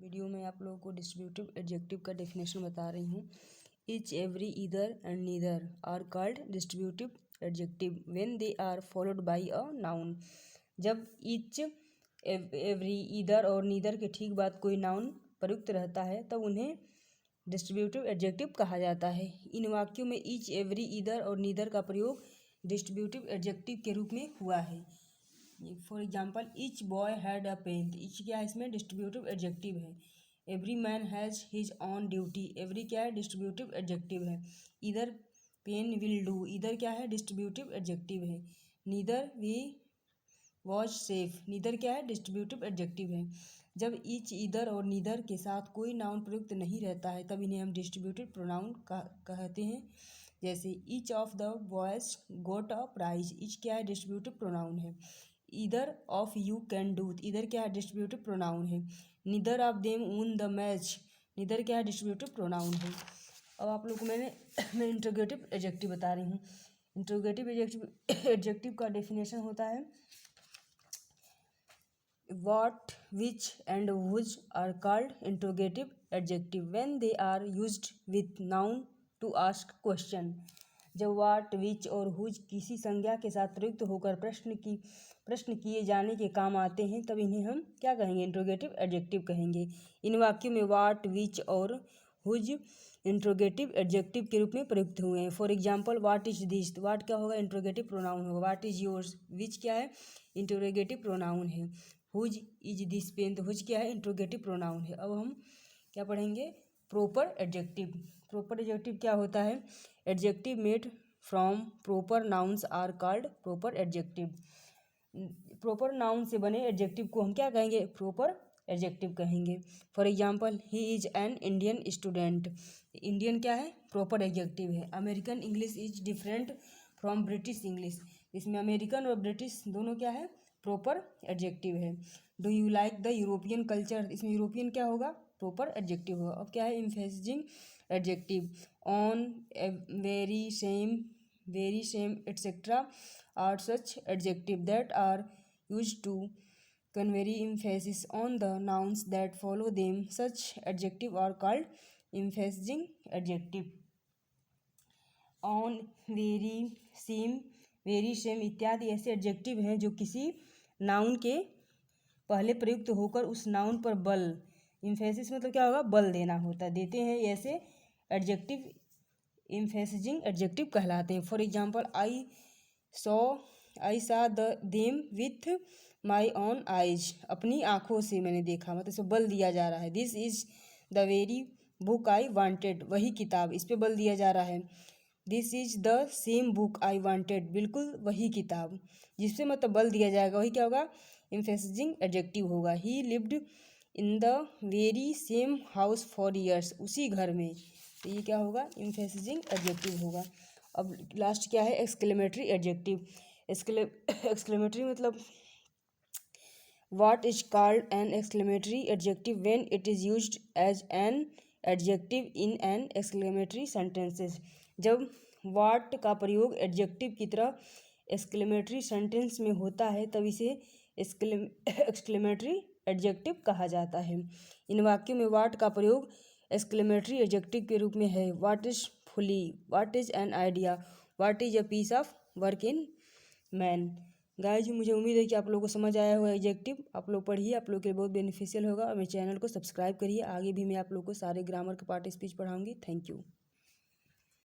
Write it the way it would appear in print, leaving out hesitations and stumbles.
Video में आप लोगों को डिस्ट्रीब्यूटिव एडजेक्टिव का डेफिनेशन बता रही हूँ। Each, every, either and neither are called distributive adjective when they are followed by a noun. जब ईच, एवरी, ईदर और नीदर के ठीक बाद कोई नाउन प्रयुक्त रहता है तब उन्हें डिस्ट्रीब्यूटिव एडजेक्टिव कहा जाता है। इन वाक्यों में ईच, एवरी, ईदर और नीदर का प्रयोग डिस्ट्रीब्यूटिव एडजेक्टिव के रूप में हुआ है। For example, each boy had a pen. Each क्या है, इसमें डिस्ट्रीब्यूटिव एडजेक्टिव है। Every man has his own duty. Every क्या है, डिस्ट्रीब्यूटिव एडजेक्टिव है। इधर पेन विल डू। इधर क्या है, डिस्ट्रीब्यूटिव एडजेक्टिव है। Neither we was safe. Neither क्या है, डिस्ट्रीब्यूटिव एडजेक्टिव है। जब ईच, ईदर और नीदर के साथ कोई नाउन प्रयुक्त नहीं रहता है तब इन्हें हम डिस्ट्रीब्यूटिव प्रोनाउन कहते हैं। जैसे each of the boys got a prize. Each क्या है, डिस्ट्रीब्यूटिव प्रोनाउन है। Either of you can do. Either क्या है, डिस्ट्रीब्यूटिव प्रोनाउन है। Neither of them won the match. Neither क्या है, डिस्ट्रीब्यूटिव प्रोनाउन है। अब आप लोग को मैं इंट्रोगेटिव एडजेक्टिव बता रही हूँ। इंट्रोगेटिव एडजेक्टिव का डेफिनेशन होता है what, which and whose are called interrogative adjective when they are used with noun to ask question। जब वाट, विच और हुज किसी संज्ञा के साथ प्रयुक्त होकर प्रश्न किए जाने के काम आते हैं तब इन्हें हम क्या कहेंगे, इंट्रोगेटिव एडजेक्टिव कहेंगे। इन वाक्यों में वाट, विच और हुज इंट्रोगेटिव एडजेक्टिव के रूप में प्रयुक्त हुए हैं। For example, what is this. What क्या होगा, इंट्रोगेटिव प्रोनाउन होगा। What is yours. विच क्या है, इंट्रोगेटिव प्रोनाउन है। Whose is this pen. तो हुज क्या है, इंट्रोगेटिव प्रोनाउन है। अब हम क्या पढ़ेंगे, प्रॉपर एडजेक्टिव। प्रॉपर एडजेक्टिव क्या होता है, adjective made from proper nouns are called proper adjective. Proper noun से बने एडजेक्टिव को हम क्या कहेंगे, प्रॉपर एडजेक्टिव कहेंगे। For example, he is an Indian student. Indian क्या है, प्रॉपर एडजेक्टिव है। American English is different from British English. इसमें अमेरिकन और ब्रिटिश दोनों क्या है, प्रॉपर एडजेक्टिव है। Do you like the European culture. इसमें यूरोपियन क्या होगा, प्रॉपर एडजेक्टिव होगा। अब क्या है, emphasising adjective. Own, very, same etcetera are such adjective that are used to convey emphasis on the nouns that follow them. Such adjective are called emphasizing adjective. On, very, same इत्यादि ऐसे adjective हैं जो किसी noun के पहले प्रयुक्त होकर उस नाउन पर बल, इम्फेसिस मतलब क्या होगा, बल देना होता है, देते हैं। ऐसे एडजेक्टिव एम्फेसिजिंग एडजेक्टिव कहलाते हैं। फॉर एग्जाम्पल, आई सा them with my on eyes. अपनी आँखों से मैंने देखा, मतलब इसमें बल दिया जा रहा है। This is the very book I wanted. वही किताब, इस पर बल दिया जा रहा है। This is the same book I wanted. बिल्कुल वही किताब, जिसपे मतलब बल दिया जाएगा वही क्या होगा, एम्फेसिजिंग एडजेक्टिव होगा। ही lived in the very same house for years. उसी घर में, तो ये क्या होगा, एम्फेसिजिंग एडजेक्टिव होगा। अब लास्ट क्या है, एक्सक्लेमेटरी एडजेक्टिव। एक्सक्लेमेटरी मतलब what is called an exclamatory adjective when it is used as an adjective in an exclamatory sentences। जब what का प्रयोग एडजेक्टिव की तरह एक्सक्लेमेटरी सेंटेंस में होता है तब इसे एक्सक्लेमेटरी एडजेक्टिव कहा जाता है। इन वाक्यों में what का प्रयोग एक्सक्लेमेटरी एडजेक्टिव के रूप में है। what is fully, what is an idea, what is a piece of work in man। Guys, मुझे उम्मीद है कि आप लोगों को समझ आया होगा एडजेक्टिव। आप लोग पढ़िए, आप लोग के लिए बहुत बेनिफिशियल होगा। और मेरे चैनल को सब्सक्राइब करिए, आगे भी मैं आप लोग को सारे ग्रामर के पार्ट स्पीच पढ़ाऊंगी। Thank you.